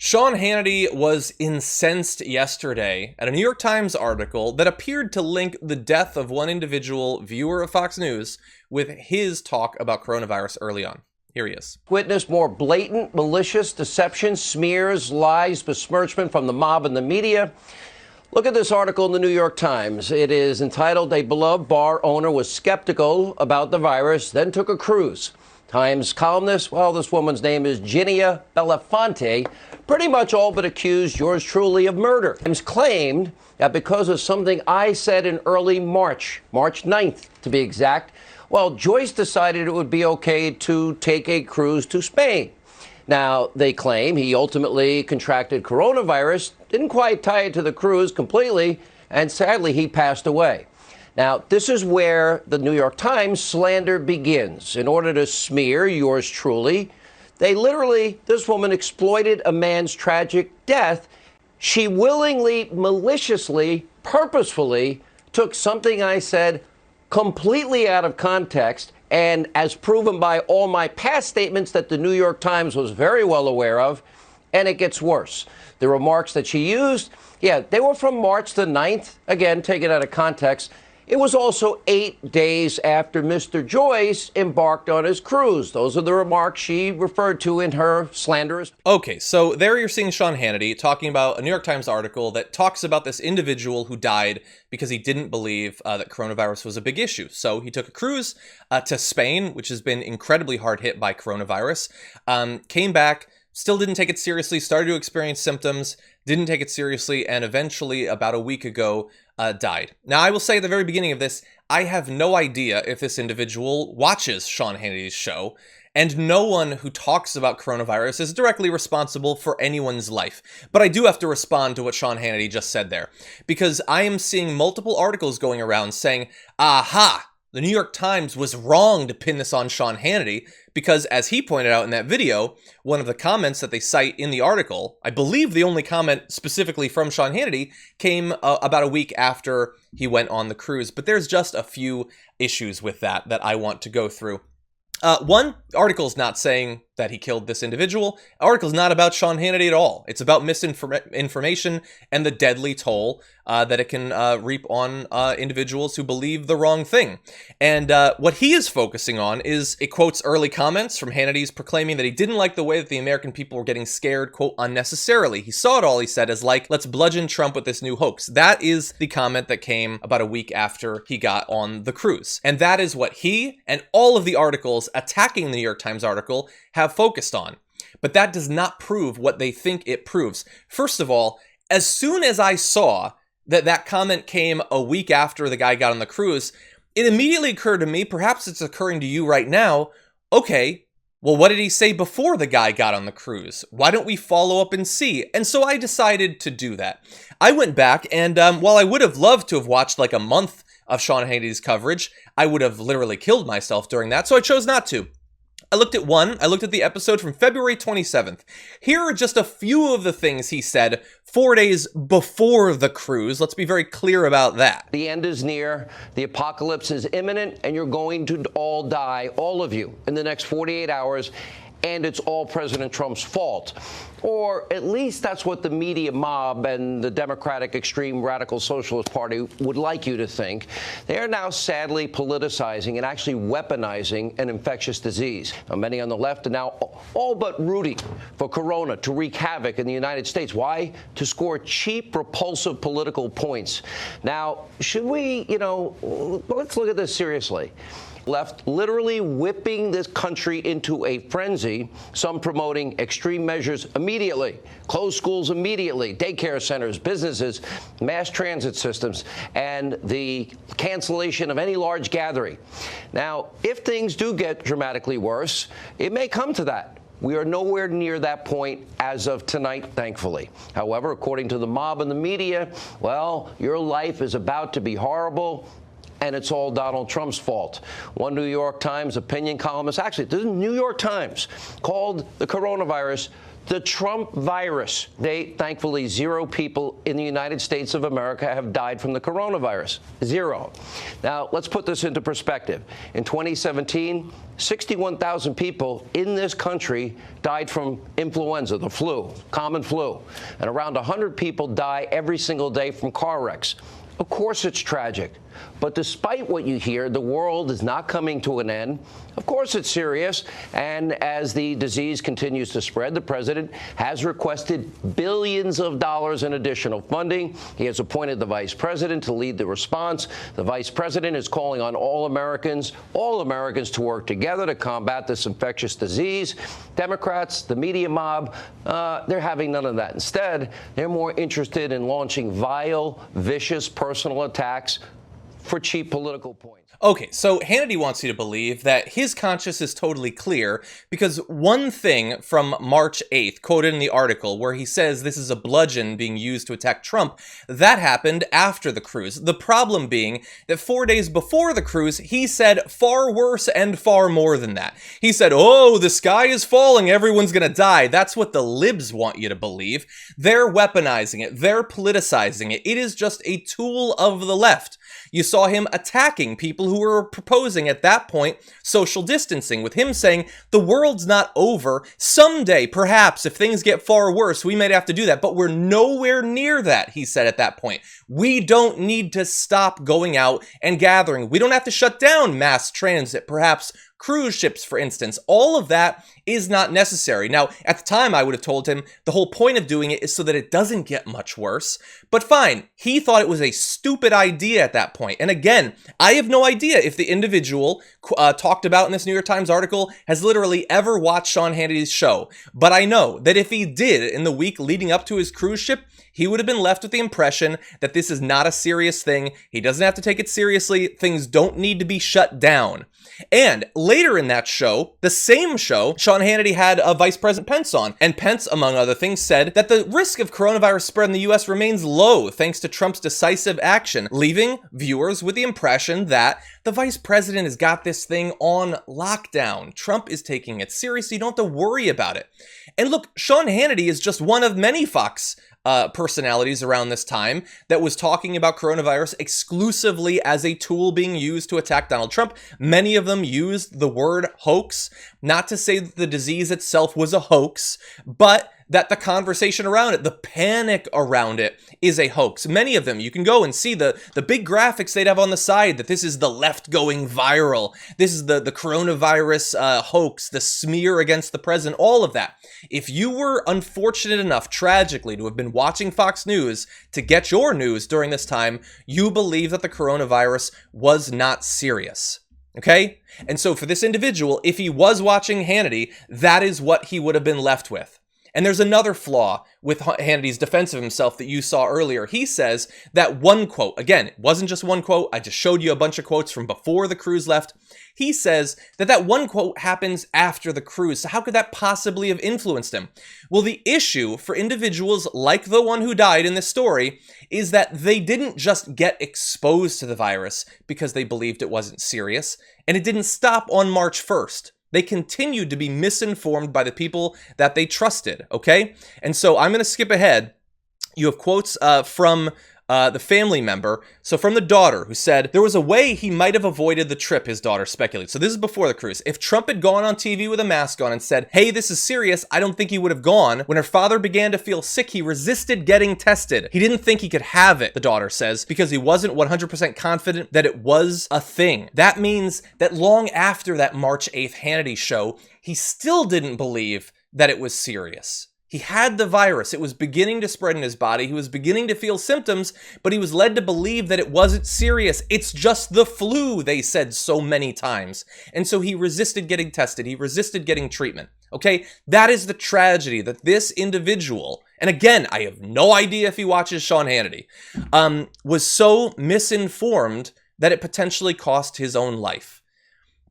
Sean Hannity was incensed yesterday at a New York Times article that appeared to link the death of one individual viewer of Fox News with his talk about coronavirus early on. Here he is. Witnessed more blatant, malicious deception, smears, lies, besmirchment from the mob and the media. Look at this article in the New York Times. It is entitled, "A beloved bar owner was skeptical about the virus, then took a cruise." Times columnist, well, this woman's name is Ginia Bellafante, pretty much all but accused yours truly of murder. Times claimed that because of something I said in early March 9th to be exact, well, Joyce decided it would be okay to take a cruise to Spain. Now, they claim he ultimately contracted coronavirus, didn't quite tie it to the cruise completely, and sadly, he passed away. Now, this is where the New York Times slander begins. In order to smear yours truly, this woman exploited a man's tragic death. She willingly, maliciously, purposefully took something I said completely out of context, and as proven by all my past statements that the New York Times was very well aware of, and it gets worse. The remarks that she used, they were from March the 9th, again, taken out of context. It was also 8 days after Mr. Joyce embarked on his cruise. Those are the remarks she referred to in her slanderous. Okay, so there you're seeing Sean Hannity talking about a New York Times article that talks about this individual who died because he didn't believe that coronavirus was a big issue. So he took a cruise to Spain, which has been incredibly hard hit by coronavirus, came back, still didn't take it seriously, started to experience symptoms, didn't take it seriously, and eventually, about a week ago, died. Now, I will say at the very beginning of this, I have no idea if this individual watches Sean Hannity's show, and no one who talks about coronavirus is directly responsible for anyone's life. But I do have to respond to what Sean Hannity just said there, because I am seeing multiple articles going around saying, aha, the New York Times was wrong to pin this on Sean Hannity, because as he pointed out in that video, one of the comments that they cite in the article, I believe the only comment specifically from Sean Hannity, came about a week after he went on the cruise. But there's just a few issues with that I want to go through. One, the article's not saying that he killed this individual. The article's not about Sean Hannity at all. It's about misinformation and the deadly toll that it can reap on individuals who believe the wrong thing. And what he is focusing on is, it quotes early comments from Hannity's proclaiming that he didn't like the way that the American people were getting scared, quote, unnecessarily. He saw it all, he said, as like, let's bludgeon Trump with this new hoax. That is the comment that came about a week after he got on the cruise. And that is what he and all of the articles attacking the New York Times article have focused on. But that does not prove what they think it proves. First of all, as soon as I saw that comment came a week after the guy got on the cruise, it immediately occurred to me, perhaps it's occurring to you right now, okay, well, what did he say before the guy got on the cruise? Why don't we follow up and see? And so I decided to do that. I went back, and while I would have loved to have watched like a month of Sean Hannity's coverage, I would have literally killed myself during that, so I chose not to. I looked at the episode from February 27th. Here are just a few of the things he said 4 days before the cruise. Let's be very clear about that. The end is near, the apocalypse is imminent, and you're going to all die, all of you, in the next 48 hours. And it's all President Trump's fault. Or at least that's what the media mob and the Democratic extreme radical socialist party would like you to think. They are now sadly politicizing and actually weaponizing an infectious disease. Now, many on the left are now all but rooting for corona to wreak havoc in the United States. Why? To score cheap, repulsive political points. Now, should we, let's look at this seriously. Left literally whipping this country into a frenzy, some promoting extreme measures immediately, close schools immediately, daycare centers, businesses, mass transit systems, and the cancellation of any large gathering. Now, if things do get dramatically worse, it may come to that. We are nowhere near that point as of tonight, thankfully. However, according to the mob and the media, well, your life is about to be horrible. and it's all Donald Trump's fault. One New York Times opinion columnist, actually, the New York Times, called the coronavirus the Trump virus. Thankfully, 0 people in the United States of America have died from the coronavirus. 0. Now, let's put this into perspective. In 2017, 61,000 people in this country died from influenza, the flu, common flu. And around 100 people die every single day from car wrecks. Of course it's tragic. But despite what you hear, the world is not coming to an end. Of course it's serious. And as the disease continues to spread, the president has requested billions of dollars in additional funding. He has appointed the vice president to lead the response. The vice president is calling on all Americans to work together to combat this infectious disease. Democrats, the media mob, they're having none of that. Instead, they're more interested in launching vile, vicious personal attacks for cheap political points. Okay, so Hannity wants you to believe that his conscience is totally clear because one thing from March 8th, quoted in the article, where he says this is a bludgeon being used to attack Trump, that happened after the cruise. The problem being that 4 days before the cruise, he said far worse and far more than that. He said, oh, the sky is falling, everyone's gonna die. That's what the libs want you to believe. They're weaponizing it. They're politicizing it. It is just a tool of the left. You saw him attacking people who were proposing at that point social distancing, with him saying the world's not over. Someday, perhaps, if things get far worse, we might have to do that, but we're nowhere near that, he said at that point. We don't need to stop going out and gathering. We don't have to shut down mass transit, perhaps cruise ships, for instance. All of that is not necessary. Now, at the time, I would have told him the whole point of doing it is so that it doesn't get much worse. But fine, he thought it was a stupid idea at that point. And again, I have no idea if the individual talked about in this New York Times article has literally ever watched Sean Hannity's show. But I know that if he did in the week leading up to his cruise ship, he would have been left with the impression that this is not a serious thing. He doesn't have to take it seriously. Things don't need to be shut down. And later in that show, the same show, Sean Hannity had Vice President Pence on. And Pence, among other things, said that the risk of coronavirus spread in the U.S. remains low thanks to Trump's decisive action, leaving viewers with the impression that the vice president has got this thing on lockdown. Trump is taking it seriously. You don't have to worry about it. And look, Sean Hannity is just one of many Fox personalities around this time that was talking about coronavirus exclusively as a tool being used to attack Donald Trump. Many of them used the word hoax, not to say that the disease itself was a hoax, but that the conversation around it, the panic around it, is a hoax. Many of them, you can go and see the big graphics they'd have on the side that this is the left going viral. This is the coronavirus hoax, the smear against the president, all of that. If you were unfortunate enough, tragically, to have been watching Fox News to get your news during this time, you believe that the coronavirus was not serious. Okay? And so for this individual, if he was watching Hannity, that is what he would have been left with. And there's another flaw with Hannity's defense of himself that you saw earlier. He says that one quote, again, it wasn't just one quote, I just showed you a bunch of quotes from before the cruise left. He says that one quote happens after the cruise. So how could that possibly have influenced him? Well, the issue for individuals like the one who died in this story is that they didn't just get exposed to the virus because they believed it wasn't serious, and it didn't stop on March 1st. They continued to be misinformed by the people that they trusted, okay? And so I'm going to skip ahead. You have quotes from the family member. So from the daughter, who said, there was a way he might have avoided the trip, his daughter speculates. So this is before the cruise. If Trump had gone on TV with a mask on and said, hey, this is serious, I don't think he would have gone. When her father began to feel sick, he resisted getting tested. He didn't think he could have it, the daughter says, because he wasn't 100% confident that it was a thing. That means that long after that March 8th Hannity show, he still didn't believe that it was serious. He had the virus. It was beginning to spread in his body. He was beginning to feel symptoms, but he was led to believe that it wasn't serious. It's just the flu, they said so many times. And so he resisted getting tested. He resisted getting treatment. Okay? That is the tragedy that this individual, and again, I have no idea if he watches Sean Hannity, was so misinformed that it potentially cost his own life.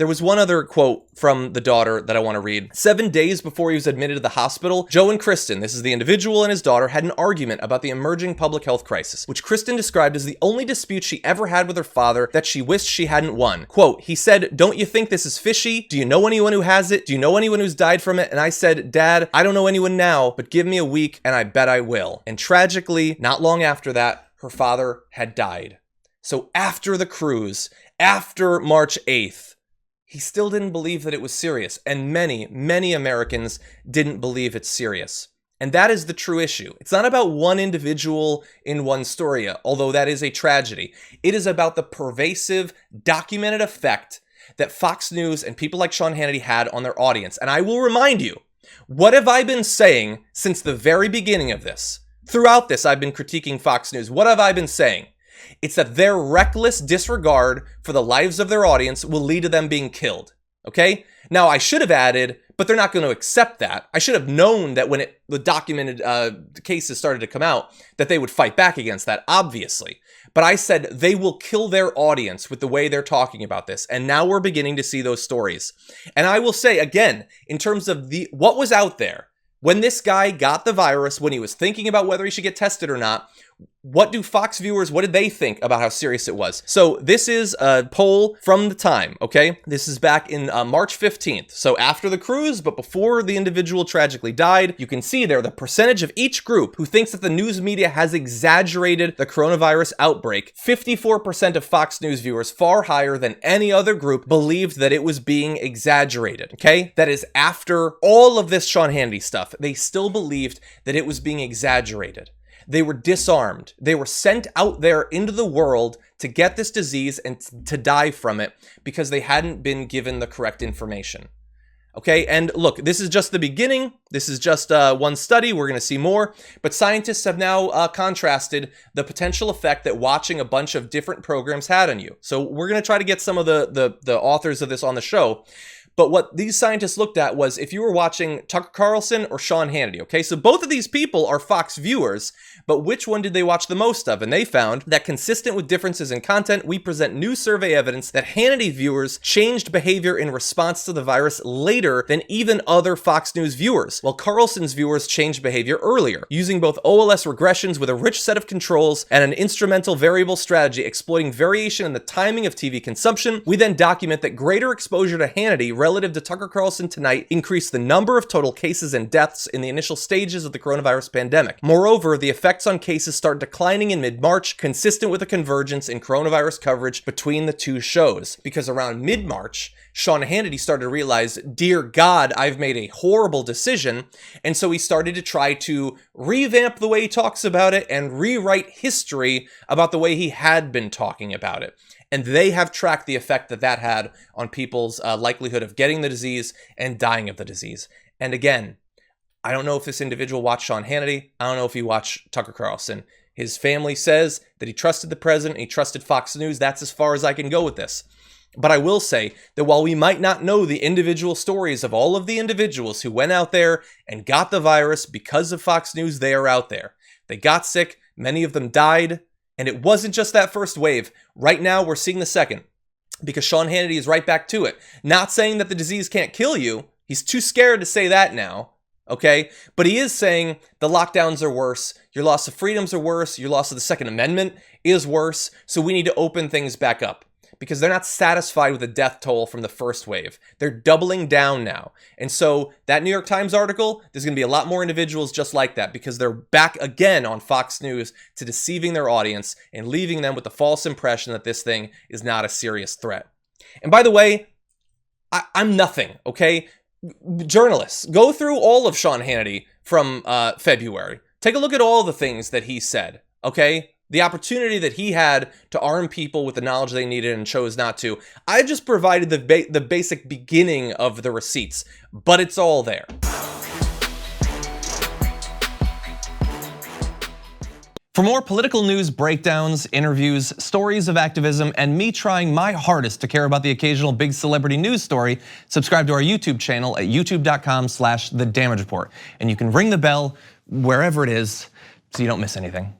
There was one other quote from the daughter that I want to read. 7 days before he was admitted to the hospital, Joe and Kristen, this is the individual and his daughter, had an argument about the emerging public health crisis, which Kristen described as the only dispute she ever had with her father that she wished she hadn't won. Quote, he said, "Don't you think this is fishy? Do you know anyone who has it? Do you know anyone who's died from it?" And I said, "Dad, I don't know anyone now, but give me a week and I bet I will." And tragically, not long after that, her father had died. So after the cruise, after March 8th, he still didn't believe that it was serious. And many, many Americans didn't believe it's serious. And that is the true issue. It's not about one individual in one story, although that is a tragedy. It is about the pervasive, documented effect that Fox News and people like Sean Hannity had on their audience. And I will remind you, what have I been saying since the very beginning of this? Throughout this, I've been critiquing Fox News. What have I been saying? It's that their reckless disregard for the lives of their audience will lead to them being killed. Okay? Now, I should have added, but they're not going to accept that. I should have known that when the documented cases started to come out, that they would fight back against that, obviously. But I said they will kill their audience with the way they're talking about this. And now we're beginning to see those stories. And I will say, again, in terms of what was out there, when this guy got the virus, when he was thinking about whether he should get tested or not, what do Fox viewers, what did they think about how serious it was? So this is a poll from the time, okay? This is back in March 15th. So after the cruise, but before the individual tragically died, you can see there the percentage of each group who thinks that the news media has exaggerated the coronavirus outbreak. 54% of Fox News viewers, far higher than any other group, believed that it was being exaggerated, okay? That is after all of this Sean Hannity stuff, they still believed that it was being exaggerated. They were disarmed. They were sent out there into the world to get this disease and to die from it because they hadn't been given the correct information. Okay, and look, this is just the beginning. This is just one study. We're going to see more. But scientists have now contrasted the potential effect that watching a bunch of different programs had on you. So we're going to try to get some of the authors of this on the show. But what these scientists looked at was if you were watching Tucker Carlson or Sean Hannity, okay? So both of these people are Fox viewers, but which one did they watch the most of? And they found that consistent with differences in content, we present new survey evidence that Hannity viewers changed behavior in response to the virus later than even other Fox News viewers, while Carlson's viewers changed behavior earlier, using both OLS regressions with a rich set of controls and an instrumental variable strategy exploiting variation in the timing of TV consumption. We then document that greater exposure to Hannity relative to Tucker Carlson tonight increased the number of total cases and deaths in the initial stages of the coronavirus pandemic. Moreover, the effects on cases start declining in mid-March, consistent with a convergence in coronavirus coverage between the two shows. Because around mid-March, Sean Hannity started to realize, dear God, I've made a horrible decision. And so he started to try to revamp the way he talks about it and rewrite history about the way he had been talking about it. And they have tracked the effect that that had on people's likelihood of getting the disease and dying of the disease. And again, I don't know if this individual watched Sean Hannity. I don't know if he watched Tucker Carlson. His family says that he trusted the president, he trusted Fox News. That's as far as I can go with this. But I will say that while we might not know the individual stories of all of the individuals who went out there and got the virus because of Fox News, they are out there. They got sick. Many of them died. And it wasn't just that first wave. Right now, we're seeing the second because Sean Hannity is right back to it. Not saying that the disease can't kill you. He's too scared to say that now, okay? But he is saying the lockdowns are worse. Your loss of freedoms are worse. Your loss of the Second Amendment is worse. So we need to open things back up because they're not satisfied with the death toll from the first wave. They're doubling down now. And so that New York Times article, there's going to be a lot more individuals just like that because they're back again on Fox News to deceiving their audience and leaving them with the false impression that this thing is not a serious threat. And by the way, I'm nothing, okay? Journalists, go through all of Sean Hannity from February. Take a look at all the things that he said, okay? The opportunity that he had to arm people with the knowledge they needed and chose not to. I just provided the basic beginning of the receipts, but it's all there. For more political news breakdowns, interviews, stories of activism, and me trying my hardest to care about the occasional big celebrity news story, subscribe to our YouTube channel at youtube.com/thedamagereport. And you can ring the bell wherever it is so you don't miss anything.